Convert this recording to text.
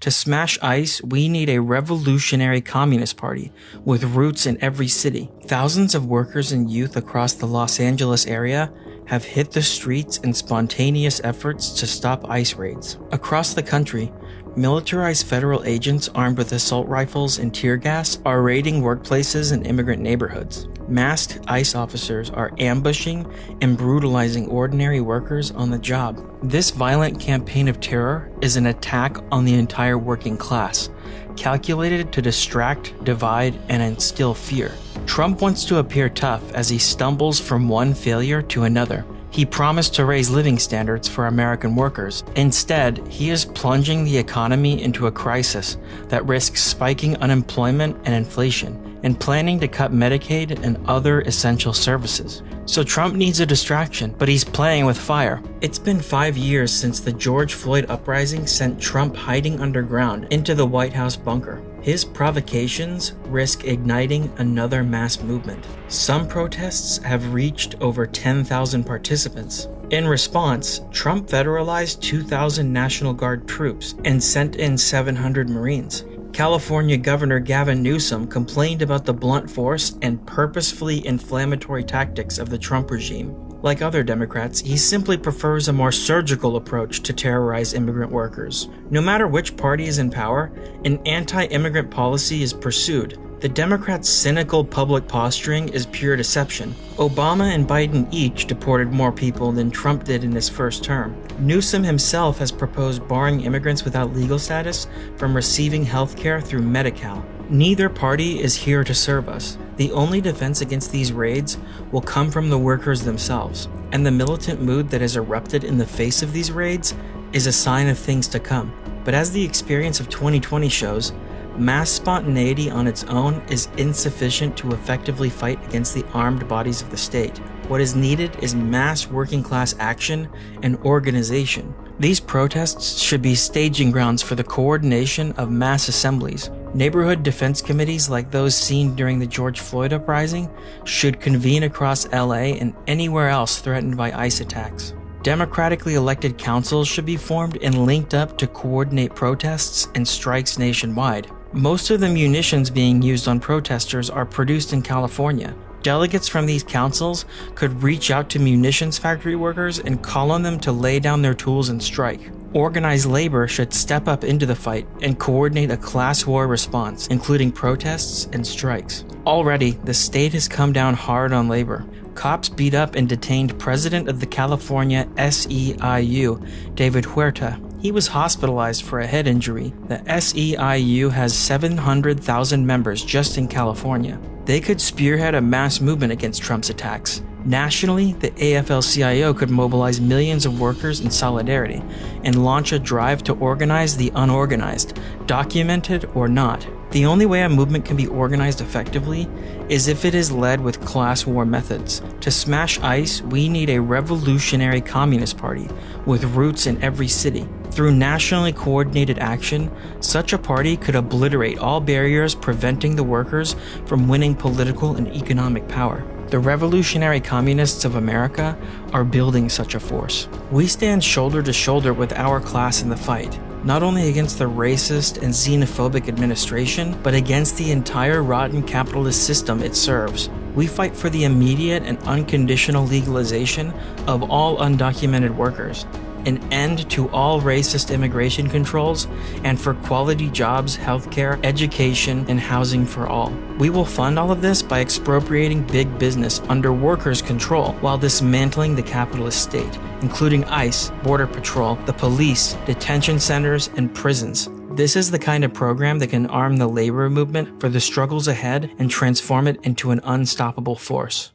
To smash ICE, we need a revolutionary communist party with roots in every city. Thousands of workers and youth across the Los Angeles area have hit the streets in spontaneous efforts to stop ICE raids. Across the country, militarized federal agents armed with assault rifles and tear gas are raiding workplaces and immigrant neighborhoods. Masked ICE officers are ambushing and brutalizing ordinary workers on the job. This violent campaign of terror is an attack on the entire working class, calculated to distract, divide, and instill fear. Trump wants to appear tough as he stumbles from one failure to another. He promised to raise living standards for American workers. Instead, he is plunging the economy into a crisis that risks spiking unemployment and inflation, and planning to cut Medicaid and other essential services. So Trump needs a distraction, but he's playing with fire. It's been 5 years since the George Floyd uprising sent Trump hiding underground into the White House bunker. His provocations risk igniting another mass movement. Some protests have reached over 10,000 participants. In response, Trump federalized 2,000 National Guard troops and sent in 700 Marines. California Governor Gavin Newsom complained about the blunt force and purposefully inflammatory tactics of the Trump regime. Like other Democrats, he simply prefers a more surgical approach to terrorize immigrant workers. No matter which party is in power, an anti-immigrant policy is pursued. The Democrats' cynical public posturing is pure deception. Obama and Biden each deported more people than Trump did in his first term. Newsom himself has proposed barring immigrants without legal status from receiving health care through Medi-Cal. Neither party is here to serve us. The only defense against these raids will come from the workers themselves, and the militant mood that has erupted in the face of these raids is a sign of things to come. But as the experience of 2020 shows, mass spontaneity on its own is insufficient to effectively fight against the armed bodies of the state. What is needed is mass working class action and organization. These protests should be staging grounds for the coordination of mass assemblies. Neighborhood defense committees like those seen during the George Floyd uprising should convene across LA and anywhere else threatened by ICE attacks. Democratically elected councils should be formed and linked up to coordinate protests and strikes nationwide. Most of the munitions being used on protesters are produced in California. Delegates from these councils could reach out to munitions factory workers and call on them to lay down their tools and strike. Organized labor should step up into the fight and coordinate a class war response, including protests and strikes. Already, the state has come down hard on labor. Cops beat up and detained President of the California SEIU, David Huerta. He was hospitalized for a head injury. The SEIU has 700,000 members just in California. They could spearhead a mass movement against Trump's attacks. Nationally, the AFL-CIO could mobilize millions of workers in solidarity and launch a drive to organize the unorganized, documented or not. The only way a movement can be organized effectively is if it is led with class war methods. To smash ICE, we need a revolutionary communist party with roots in every city. Through nationally coordinated action, such a party could obliterate all barriers preventing the workers from winning political and economic power. The revolutionary communists of America are building such a force. We stand shoulder to shoulder with our class in the fight, not only against the racist and xenophobic administration, but against the entire rotten capitalist system it serves. We fight for the immediate and unconditional legalization of all undocumented workers, an end to all racist immigration controls, and for quality jobs, healthcare, education, and housing for all. We will fund all of this by expropriating big business under workers' control while dismantling the capitalist state, including ICE, Border Patrol, the police, detention centers, and prisons. This is the kind of program that can arm the labor movement for the struggles ahead and transform it into an unstoppable force.